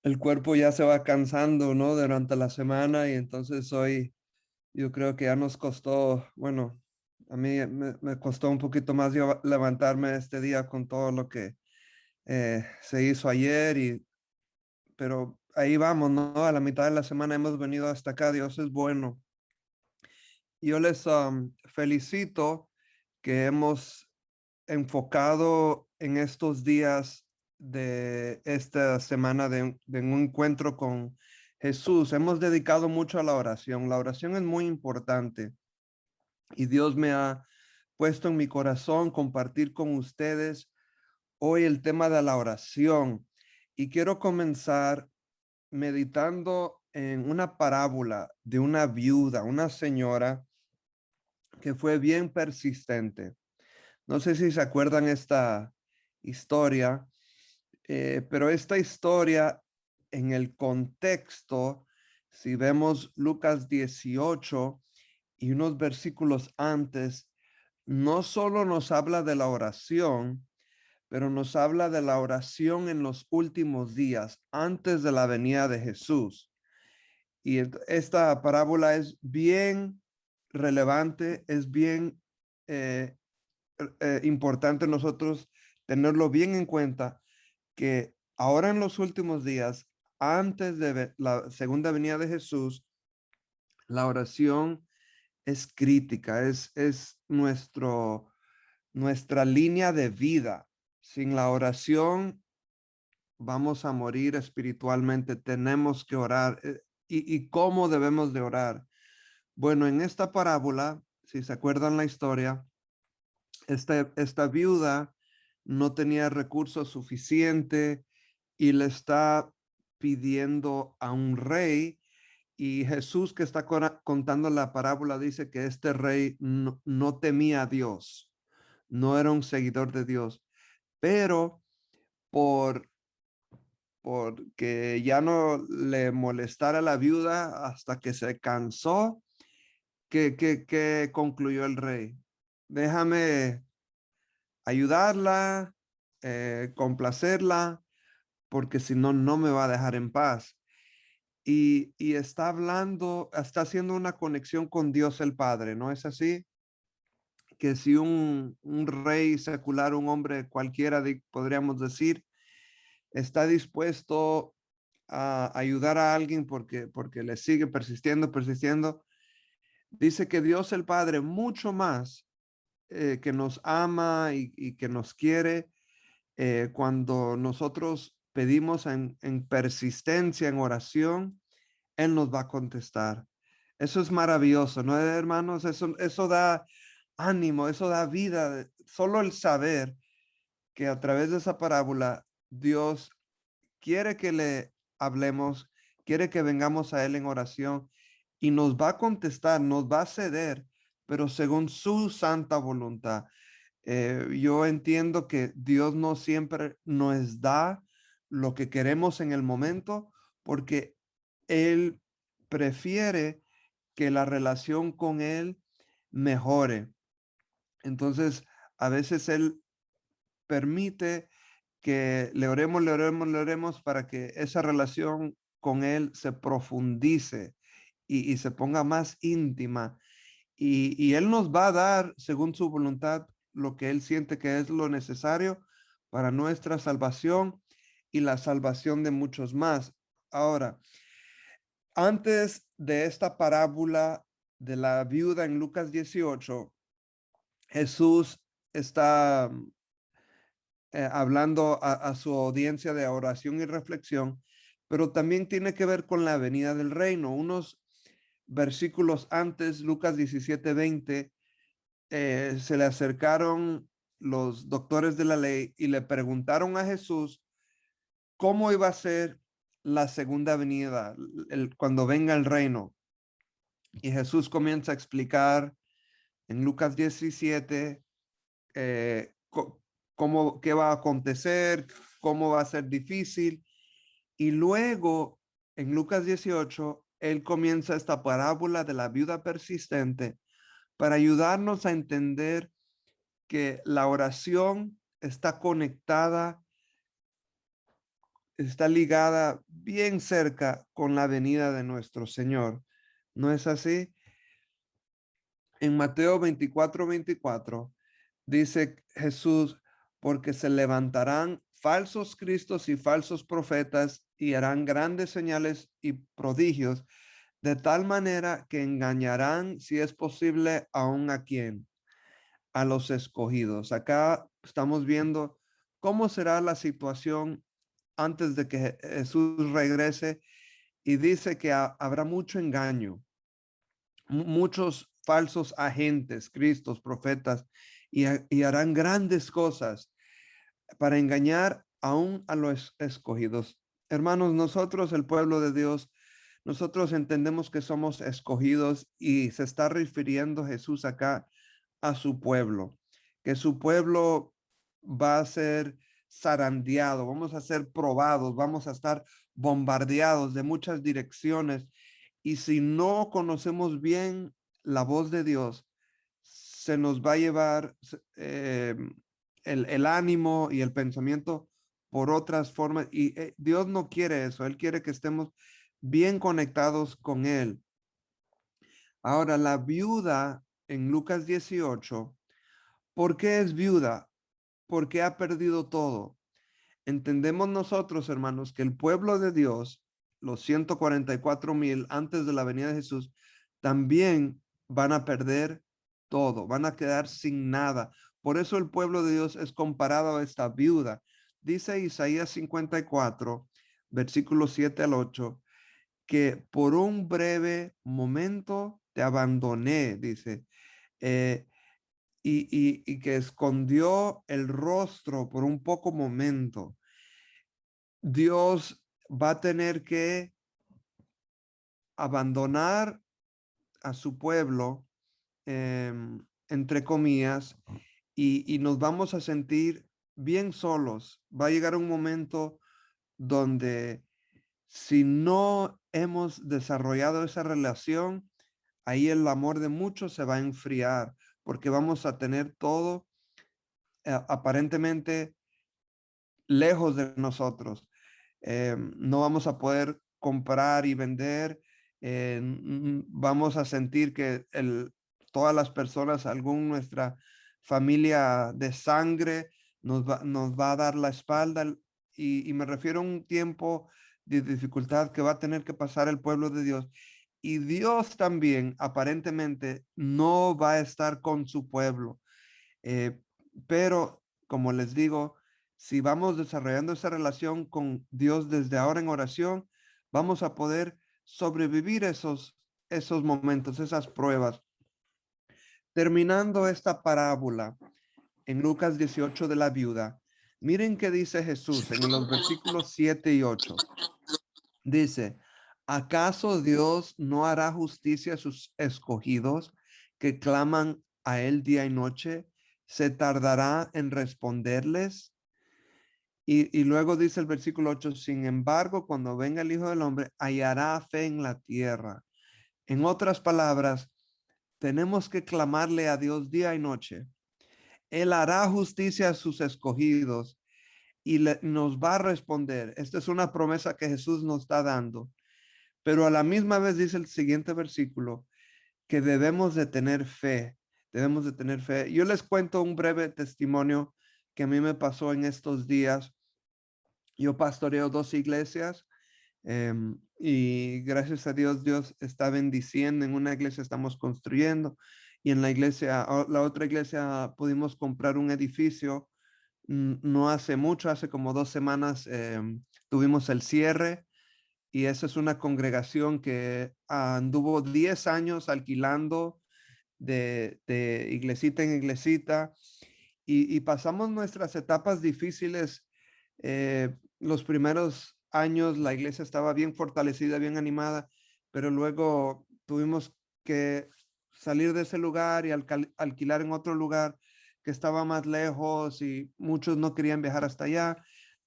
El cuerpo ya se va cansando, ¿no? Durante la semana y entonces hoy yo creo que ya nos costó, bueno, a mí me costó un poquito más levantarme este día con todo lo que se hizo ayer, pero ahí vamos, ¿no? A la mitad de la semana hemos venido hasta acá, Dios es bueno. Yo les felicito que hemos enfocado en estos días de esta semana de un encuentro con Jesús. Hemos dedicado mucho a la oración. La oración es muy importante y Dios me ha puesto en mi corazón compartir con ustedes hoy el tema de la oración. Y quiero comenzar meditando en una parábola de una viuda, una señora que fue bien persistente. No sé si se acuerdan esta historia, pero esta historia en el contexto, si vemos Lucas 18 y unos versículos antes, no solo nos habla de la oración, pero nos habla de la oración en los últimos días, antes de la venida de Jesús. Y esta parábola es bien relevante, es bien eh, importante nosotros tenerlo bien en cuenta, que ahora en los últimos días, antes de la segunda venida de Jesús, la oración es crítica, es nuestra línea de vida. Sin la oración vamos a morir espiritualmente, tenemos que orar. ¿Y cómo debemos de orar? Bueno, en esta parábola, si se acuerdan la historia, esta viuda no tenía recursos suficientes y le está pidiendo a un rey, y Jesús, que está contando la parábola, dice que este rey no temía a Dios, no era un seguidor de Dios, pero por porque ya no le molestara la viuda hasta que se cansó, que concluyó el rey. Déjame ayudarla, complacerla, porque si no, no me va a dejar en paz. Y está hablando, está haciendo una conexión con Dios el Padre, ¿no es así? Que si un rey secular, un hombre cualquiera, podríamos decir, está dispuesto a ayudar a alguien porque le sigue persistiendo, dice que Dios el Padre mucho más que nos ama y que nos quiere, cuando nosotros pedimos en persistencia, en oración, Él nos va a contestar. Eso es maravilloso, ¿no, hermanos? Eso da ánimo, eso da vida. Solo el saber que a través de esa parábola Dios quiere que le hablemos, quiere que vengamos a Él en oración y nos va a contestar, nos va a ceder, pero según su santa voluntad. Yo entiendo que Dios no siempre nos da lo que queremos en el momento, porque Él prefiere que la relación con Él mejore. Entonces, a veces Él permite que le oremos para que esa relación con Él se profundice y se ponga más íntima. Y Él nos va a dar, según su voluntad, lo que Él siente que es lo necesario para nuestra salvación y la salvación de muchos más. Ahora, antes de esta parábola de la viuda en Lucas 18, Jesús está hablando a su audiencia de oración y reflexión, pero también tiene que ver con la venida del reino. Unos versículos antes, Lucas 17:20, se le acercaron los doctores de la ley y le preguntaron a Jesús cómo iba a ser la segunda venida, cuando venga el reino. Y Jesús comienza a explicar en Lucas 17 cómo, qué va a acontecer, cómo va a ser difícil. Y luego, en Lucas 18, él comienza esta parábola de la viuda persistente para ayudarnos a entender que la oración está conectada, está ligada bien cerca con la venida de nuestro Señor. ¿No es así? En Mateo 24:24 dice Jesús, porque se levantarán falsos cristos y falsos profetas y harán grandes señales y prodigios, de tal manera que engañarán, si es posible, aún a quién, a los escogidos. Acá estamos viendo cómo será la situación antes de que Jesús regrese, y dice que habrá mucho engaño, muchos falsos agentes, cristos, profetas, y harán grandes cosas para engañar aún a los escogidos. Hermanos, nosotros, el pueblo de Dios, nosotros entendemos que somos escogidos, y se está refiriendo Jesús acá a su pueblo, que su pueblo va a ser zarandeado, vamos a ser probados, vamos a estar bombardeados de muchas direcciones. Y si no conocemos bien la voz de Dios, se nos va a llevar el ánimo y el pensamiento por otras formas. Y Dios no quiere eso. Él quiere que estemos bien conectados con Él. Ahora, la viuda en Lucas 18, ¿por qué es viuda? Porque ha perdido todo. Entendemos nosotros, hermanos, que el pueblo de Dios, los 144,000 antes de la venida de Jesús, también van a perder todo, van a quedar sin nada. Por eso el pueblo de Dios es comparado a esta viuda. Dice Isaías 54, versículos 7 al 8, que por un breve momento te abandoné, dice, eh, y que escondió el rostro por un poco momento. Dios va a tener que abandonar a su pueblo, entre comillas, y nos vamos a sentir bien solos. Va a llegar un momento donde, si no hemos desarrollado esa relación, ahí el amor de muchos se va a enfriar, porque vamos a tener todo aparentemente lejos de nosotros. No vamos a poder comprar y vender. Vamos a sentir que todas las personas, algún nuestra familia de sangre, nos va a dar la espalda. Y me refiero a un tiempo de dificultad que va a tener que pasar el pueblo de Dios. Y Dios también aparentemente no va a estar con su pueblo. Eh, pero, como les digo, si vamos desarrollando esa relación con Dios desde ahora en oración, vamos a poder sobrevivir esos momentos, esas pruebas. Terminando esta parábola en Lucas 18 de la viuda, miren qué dice Jesús en los versículos 7 y 8. Dice, ¿acaso Dios no hará justicia a sus escogidos que claman a él día y noche? ¿Se tardará en responderles? Y luego dice el versículo 8, sin embargo, cuando venga el Hijo del Hombre, hallará fe en la tierra. En otras palabras, tenemos que clamarle a Dios día y noche. Él hará justicia a sus escogidos y nos va a responder. Esta es una promesa que Jesús nos está dando. Pero a la misma vez dice el siguiente versículo que debemos de tener fe, debemos de tener fe. Yo les cuento un breve testimonio que a mí me pasó en estos días. Yo pastoreo 2 iglesias, y gracias a Dios, Dios está bendiciendo. En una iglesia estamos construyendo, y en la otra iglesia pudimos comprar un edificio. No hace mucho, hace como 2 semanas, tuvimos el cierre. Y esa es una congregación que anduvo 10 años alquilando de iglesita en iglesita, y pasamos nuestras etapas difíciles. Los primeros años la iglesia estaba bien fortalecida, bien animada, pero luego tuvimos que salir de ese lugar y alquilar en otro lugar que estaba más lejos, y muchos no querían viajar hasta allá.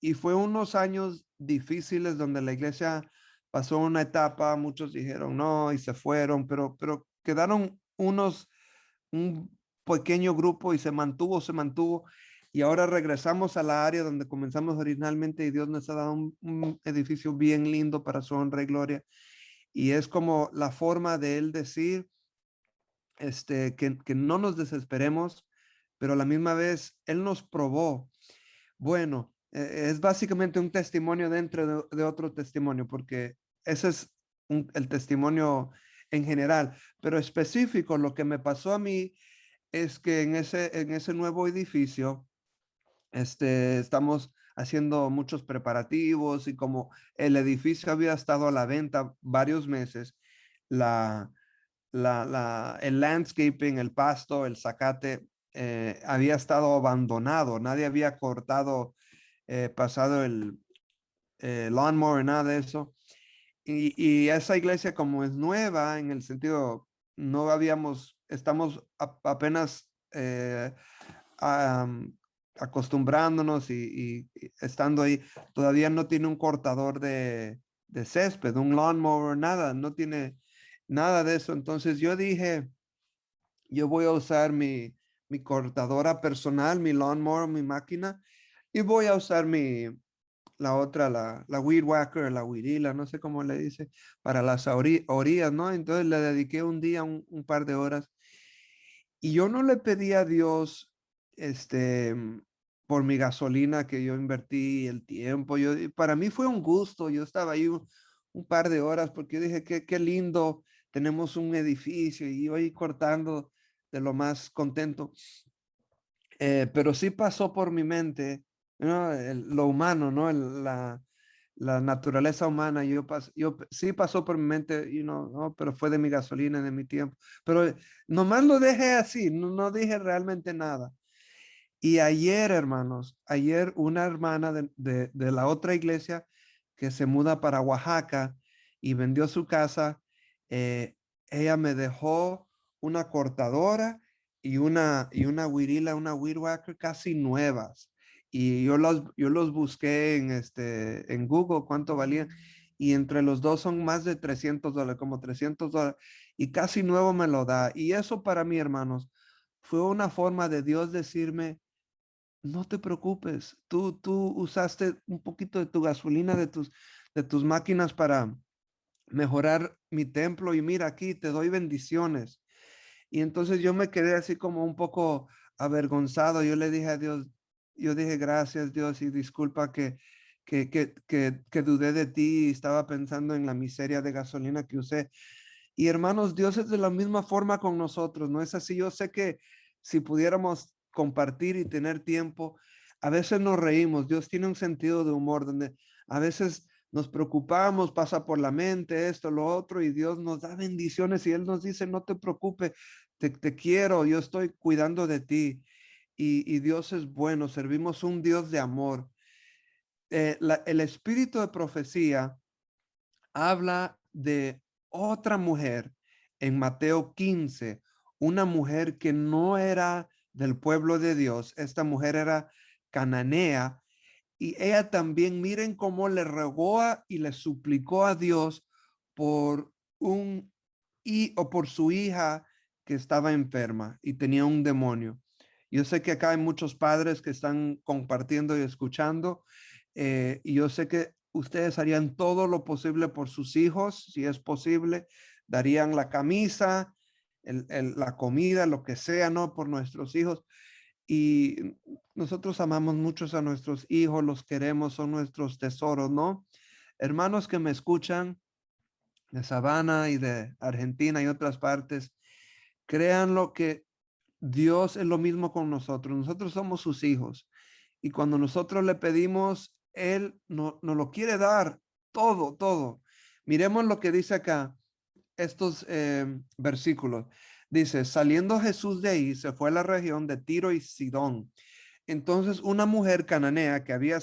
Y fue unos años difíciles donde la iglesia pasó una etapa, muchos dijeron no y se fueron, pero quedaron un pequeño grupo y se mantuvo. Y ahora regresamos a la área donde comenzamos originalmente y Dios nos ha dado un edificio bien lindo para su honra y gloria. Y es como la forma de él decir, que no nos desesperemos, pero a la misma vez él nos probó. Bueno, es básicamente un testimonio dentro de otro testimonio, porque ese es el testimonio en general, pero específico, lo que me pasó a mí es que en ese nuevo edificio, estamos haciendo muchos preparativos y como el edificio había estado a la venta varios meses, la, el landscaping, el pasto, el zacate, había estado abandonado, nadie había cortado, pasado el lawnmower, nada de eso. Y esa iglesia como es nueva en el sentido, no habíamos, estamos apenas am, acostumbrándonos y estando ahí, todavía no tiene un cortador de césped, un lawnmower, nada, no tiene nada de eso. Entonces yo dije, yo voy a usar mi cortadora personal, mi lawnmower, mi máquina, y voy a usar la otra, la weed whacker, la weedila, no sé cómo le dice, para las orillas, ¿no? Entonces le dediqué un día, un par de horas, y yo no le pedí a Dios, por mi gasolina que yo invertí, el tiempo, para mí fue un gusto, yo estaba ahí un par de horas porque yo dije, qué lindo, tenemos un edificio y yo ahí cortando de lo más contento. Pero sí pasó por mi mente, ¿no? Lo humano, ¿no? La naturaleza humana, sí pasó por mi mente, no, pero fue de mi gasolina, de mi tiempo. Pero nomás lo dejé así, no dije realmente nada. Y ayer, hermanos, ayer una hermana de la otra iglesia que se muda para Oaxaca y vendió su casa, eh, ella me dejó una cortadora y una huirila, una weed whacker casi nuevas. Y yo los busqué en Google cuánto valían. Y entre los dos son más de $300, como $300. Y casi nuevo me lo da. Y eso para mí, hermanos, fue una forma de Dios decirme, no te preocupes, tú usaste un poquito de tu gasolina, de tus máquinas para mejorar mi templo y mira aquí, te doy bendiciones. Y entonces yo me quedé así como un poco avergonzado. Yo le dije a Dios, yo dije gracias Dios y disculpa que dudé de ti y estaba pensando en la miseria de gasolina que usé. Y hermanos, Dios es de la misma forma con nosotros, ¿no es así? Yo sé que si pudiéramos compartir y tener tiempo, a veces nos reímos. Dios tiene un sentido de humor donde a veces nos preocupamos, pasa por la mente esto, lo otro, y Dios nos da bendiciones y Él nos dice, no te preocupes, te quiero, yo estoy cuidando de ti. Y Dios es bueno, servimos un Dios de amor. El espíritu de profecía habla de otra mujer en Mateo 15, una mujer que no era del pueblo de Dios. Esta mujer era cananea y ella también, miren cómo le rogó y le suplicó a Dios por o por su hija que estaba enferma y tenía un demonio. Yo sé que acá hay muchos padres que están compartiendo y escuchando, y yo sé que ustedes harían todo lo posible por sus hijos, si es posible, darían la camisa, la comida, lo que sea, ¿no? Por nuestros hijos. Y nosotros amamos muchos a nuestros hijos, los queremos, son nuestros tesoros, ¿no? Hermanos que me escuchan de Sabana y de Argentina y otras partes, crean lo que Dios es lo mismo con nosotros. Nosotros somos sus hijos. Y cuando nosotros le pedimos, Él nos lo quiere dar todo, todo. Miremos lo que dice acá, estos versículos. Dice, saliendo Jesús de ahí, se fue a la región de Tiro y Sidón. Entonces una mujer cananea que había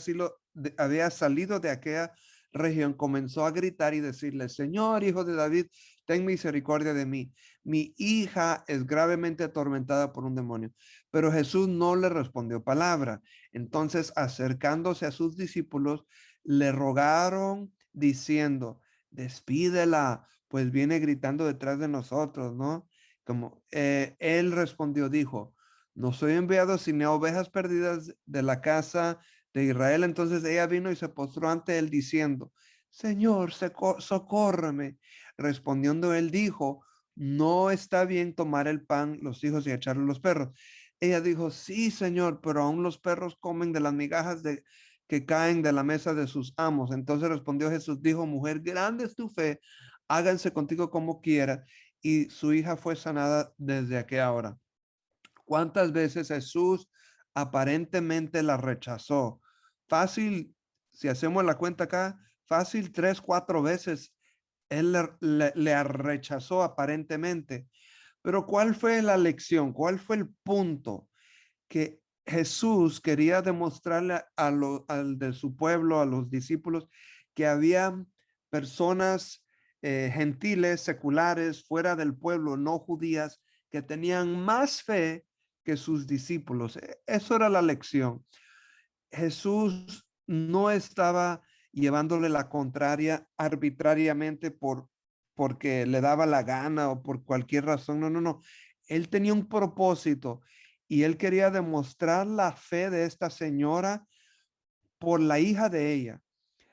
salido de aquella región comenzó a gritar y decirle, Señor, hijo de David, ten misericordia de mí. Mi hija es gravemente atormentada por un demonio. Pero Jesús no le respondió palabra. Entonces, acercándose a sus discípulos, le rogaron diciendo, despídela, pues viene gritando detrás de nosotros, ¿no? Como él respondió, dijo, no soy enviado sino a ovejas perdidas de la casa de Israel. Entonces ella vino y se postró ante él diciendo, Señor, socórreme. Respondiendo él dijo, no está bien tomar el pan, los hijos y echarlo a los perros. Ella dijo, sí, Señor, pero aún los perros comen de las migajas que caen de la mesa de sus amos. Entonces respondió Jesús, dijo, mujer, grande es tu fe, háganse contigo como quieras. Y su hija fue sanada desde aquella hora. ¿Cuántas veces Jesús aparentemente la rechazó? Fácil, si hacemos la cuenta acá, fácil 3, 4 veces él le rechazó aparentemente. Pero ¿cuál fue la lección? ¿Cuál fue el punto? Que Jesús quería demostrarle al de su pueblo, a los discípulos, que había personas gentiles, seculares, fuera del pueblo, no judías, que tenían más fe que sus discípulos. Eso era la lección. Jesús no estaba llevándole la contraria arbitrariamente porque le daba la gana o por cualquier razón. No, no, no. Él tenía un propósito y él quería demostrar la fe de esta señora por la hija de ella.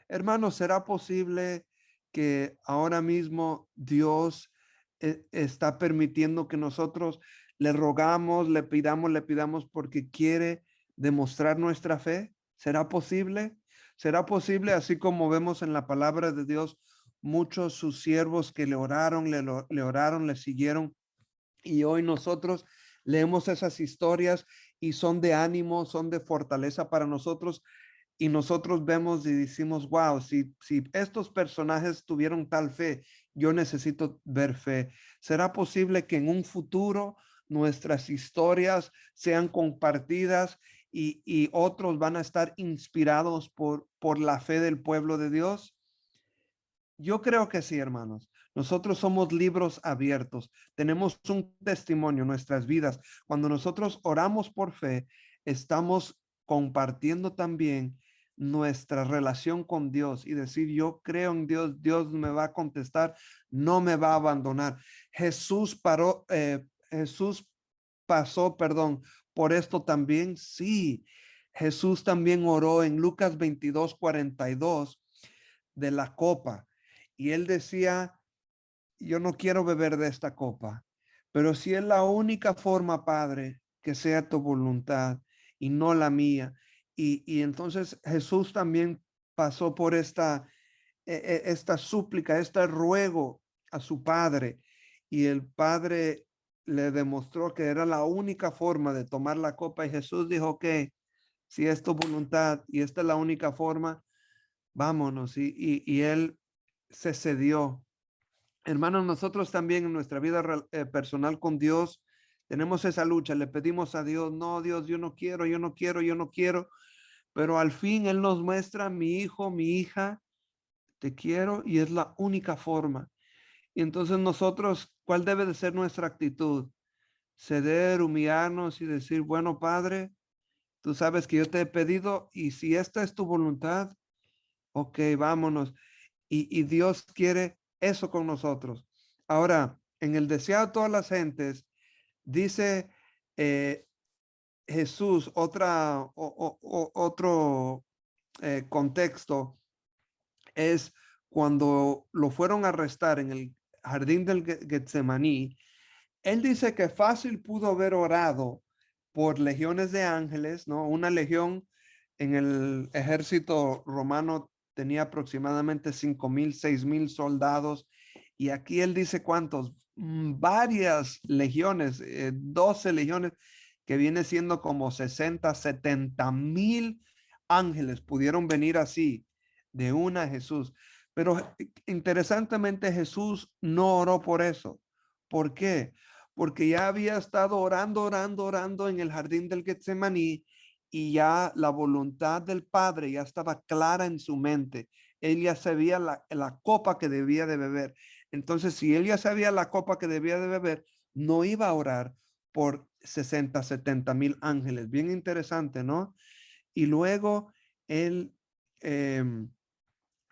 Hermano, ¿será posible que ahora mismo Dios está permitiendo que nosotros le pidamos porque quiere demostrar nuestra fe? ¿Será posible? ¿Será posible, así como vemos en la palabra de Dios, muchos sus siervos que le oraron, le oraron, le siguieron, y hoy nosotros leemos esas historias y son de ánimo, son de fortaleza para nosotros, y nosotros vemos y decimos, wow, si estos personajes tuvieron tal fe, yo necesito ver fe. ¿Será posible que en un futuro nuestras historias sean compartidas y otros van a estar inspirados por la fe del pueblo de Dios? Yo creo que sí, hermanos. Nosotros somos libros abiertos. Tenemos un testimonio en nuestras vidas. Cuando nosotros oramos por fe, estamos compartiendo también nuestra relación con Dios y decir, yo creo en Dios, Dios me va a contestar, no me va a abandonar. Jesús pasó, perdón, por esto también. Sí, Jesús también oró en Lucas 22:42 de la copa. Y él decía, yo no quiero beber de esta copa, pero si es la única forma, Padre, que sea tu voluntad y no la mía. Y entonces Jesús también pasó por esta súplica, este ruego a su Padre. Y el Padre le demostró que era la única forma de tomar la copa. Y Jesús dijo que si es tu voluntad y esta es la única forma, vámonos. Y él se cedió. Hermanos, nosotros también en nuestra vida personal con Dios tenemos esa lucha. Le pedimos a Dios, no, Dios, yo no quiero, yo no quiero, yo no quiero. Pero al fin Él nos muestra, mi hijo, mi hija, te quiero y es la única forma. Y entonces nosotros, ¿cuál debe de ser nuestra actitud? Ceder, humillarnos y decir, bueno, Padre, tú sabes que yo te he pedido y si esta es tu voluntad, ok, vámonos. Y Dios quiere eso con nosotros. Ahora, en el deseado de todas las gentes, dice eh, Jesús, otro contexto es cuando lo fueron a arrestar en el jardín del Getsemaní. Él dice que fácil pudo haber orado por legiones de ángeles, ¿no? Una legión en el ejército romano tenía aproximadamente 5,000, 6,000 soldados. Y aquí él dice cuántos, varias legiones, 12 legiones, que viene siendo como 60, 70,000 ángeles pudieron venir así de una a Jesús. Pero interesantemente Jesús no oró por eso. ¿Por qué? Porque ya había estado orando, orando, orando en el jardín del Getsemaní y ya la voluntad del Padre ya estaba clara en su mente. Él ya sabía la copa que debía de beber. Entonces, si él ya sabía la copa que debía de beber, no iba a orar por 60, 70,000 ángeles. Bien interesante, ¿no? Y luego él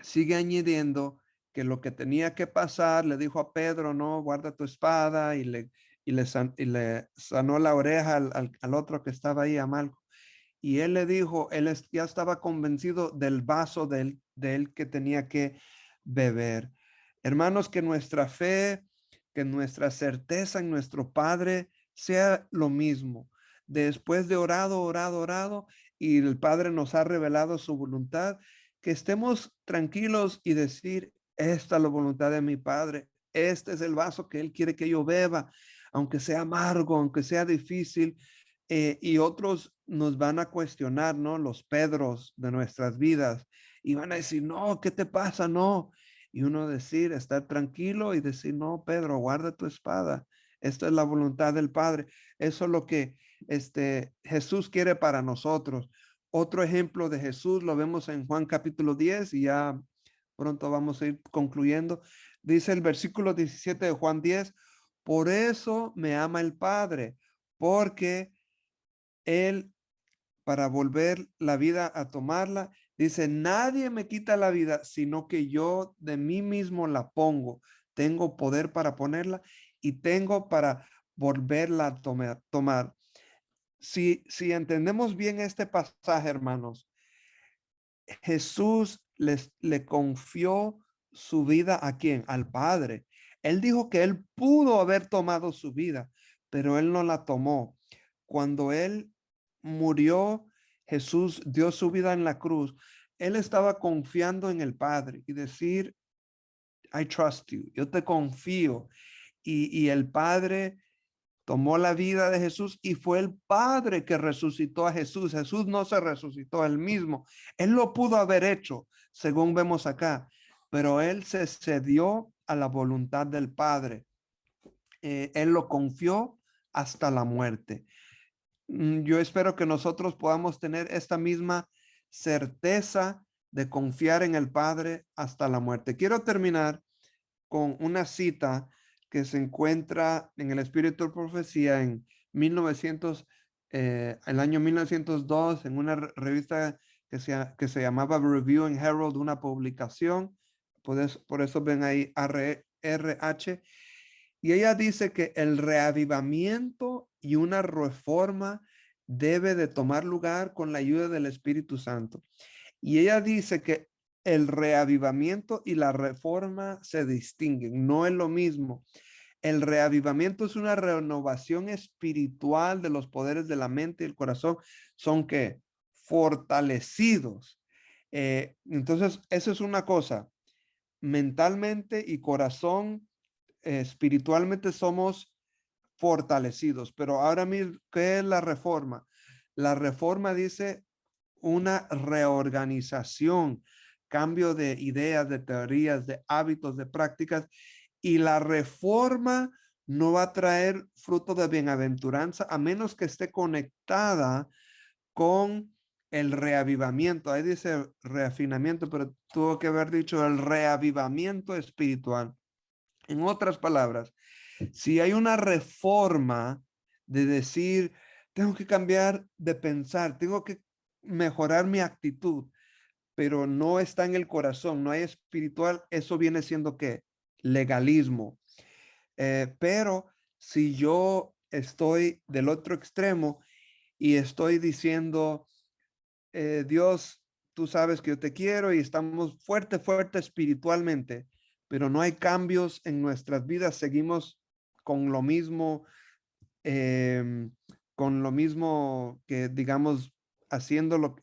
sigue añadiendo que lo que tenía que pasar, le dijo a Pedro, no, guarda tu espada y le sanó la oreja al otro que estaba ahí, a Malco. Y él le dijo, ya estaba convencido del vaso de él que tenía que beber. Hermanos, que nuestra fe, que nuestra certeza en nuestro Padre sea lo mismo. Después de orado, y el Padre nos ha revelado su voluntad, que estemos tranquilos y decir, esta es la voluntad de mi Padre. Este es el vaso que Él quiere que yo beba, aunque sea amargo, aunque sea difícil. Y otros nos van a cuestionar, ¿no? Los Pedros de nuestras vidas, y van a decir, no, ¿qué te pasa? No. Y uno decir, estar tranquilo y decir, no, Pedro, guarda tu espada. Esta es la voluntad del Padre. Eso es lo que Jesús quiere para nosotros. Otro ejemplo de Jesús lo vemos en Juan capítulo 10 y ya pronto vamos a ir concluyendo. Dice el versículo 17 de Juan 10, por eso me ama el Padre, porque Él, para volver la vida a tomarla, dice, nadie me quita la vida, sino que yo de mí mismo la pongo. Tengo poder para ponerla y tengo para volverla a tomar. Si entendemos bien este pasaje, hermanos, Jesús le confió su vida ¿a quién? Al Padre. Él dijo que él pudo haber tomado su vida, pero él no la tomó. Cuando él murió, Jesús dio su vida en la cruz. Él estaba confiando en el Padre y decir, I trust you, yo te confío. Y el Padre tomó la vida de Jesús y fue el Padre que resucitó a Jesús. Jesús no se resucitó él mismo. Él lo pudo haber hecho, según vemos acá, pero él se cedió a la voluntad del Padre. Él lo confió hasta la muerte. Yo espero que nosotros podamos tener esta misma certeza de confiar en el Padre hasta la muerte. Quiero terminar con una cita que se encuentra en el Espíritu de Profecía en 1900, el año 1902, en una revista que se llamaba Review and Herald, una publicación. Por eso ven ahí RH. Y ella dice que el reavivamiento y una reforma debe de tomar lugar con la ayuda del Espíritu Santo. Y ella dice que el reavivamiento y la reforma se distinguen, no es lo mismo. El reavivamiento es una renovación espiritual de los poderes de la mente y el corazón, son que fortalecidos. Entonces, eso es una cosa, mentalmente y corazón, espiritualmente somos fortalecidos, pero ahora mismo, ¿qué es la reforma? La reforma dice una reorganización, cambio de ideas, de teorías, de hábitos, de prácticas, y la reforma no va a traer fruto de bienaventuranza a menos que esté conectada con el reavivamiento. Ahí dice reafinamiento, pero tuvo que haber dicho el reavivamiento espiritual. En otras palabras, si hay una reforma de decir, tengo que cambiar de pensar, tengo que mejorar mi actitud, pero no está en el corazón, no hay espiritual, eso viene siendo ¿qué? Legalismo. Pero si yo estoy del otro extremo y estoy diciendo, Dios, tú sabes que yo te quiero y estamos fuerte espiritualmente, pero no hay cambios en nuestras vidas, seguimos con lo mismo, em, con lo mismo que digamos haciéndolo,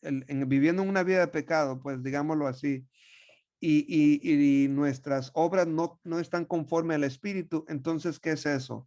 viviendo una vida de pecado, pues digámoslo así, y nuestras obras no están conforme al Espíritu, entonces, ¿qué es eso?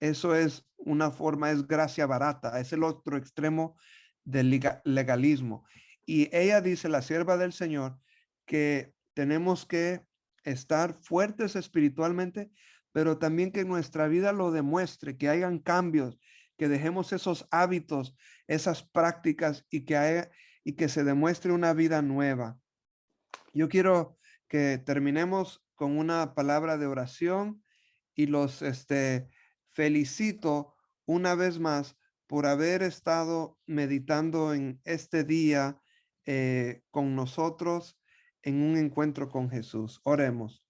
Eso es una forma, es gracia barata, es el otro extremo del legalismo. Y ella dice, la sierva del Señor, que tenemos que estar fuertes espiritualmente, pero también que nuestra vida lo demuestre, que hayan cambios, que dejemos esos hábitos, esas prácticas y que se demuestre una vida nueva. Yo quiero que terminemos con una palabra de oración y los felicito una vez más por haber estado meditando en este día con nosotros en un encuentro con Jesús. Oremos.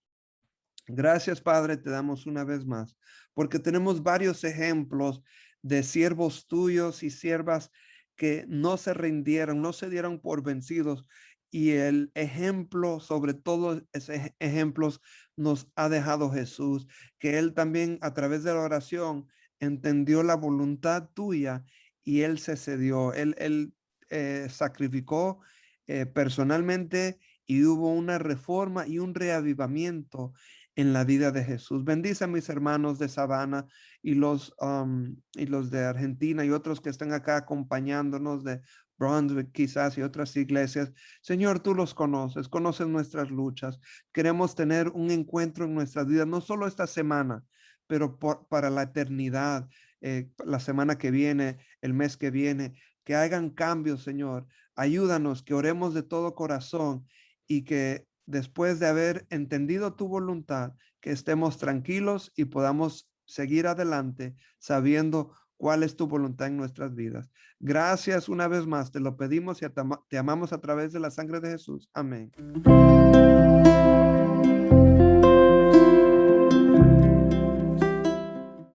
Gracias, Padre, te damos una vez más porque tenemos varios ejemplos de siervos tuyos y siervas que no se rindieron, no se dieron por vencidos. Y el ejemplo, sobre todo esos ejemplos, nos ha dejado Jesús, que Él también a través de la oración entendió la voluntad tuya y Él se cedió. Él sacrificó personalmente y hubo una reforma y un reavivamiento en la vida de Jesús. Bendice a mis hermanos de Sabana y los de Argentina y otros que están acá acompañándonos de Brunswick quizás y otras iglesias. Señor, tú los conoces, conoces nuestras luchas. Queremos tener un encuentro en nuestras vidas, no solo esta semana, pero para la eternidad, la semana que viene, el mes que viene, que hagan cambios, Señor. Ayúdanos, que oremos de todo corazón y que después de haber entendido tu voluntad, que estemos tranquilos y podamos seguir adelante sabiendo cuál es tu voluntad en nuestras vidas. Gracias una vez más, te lo pedimos y te amamos a través de la sangre de Jesús. Amén.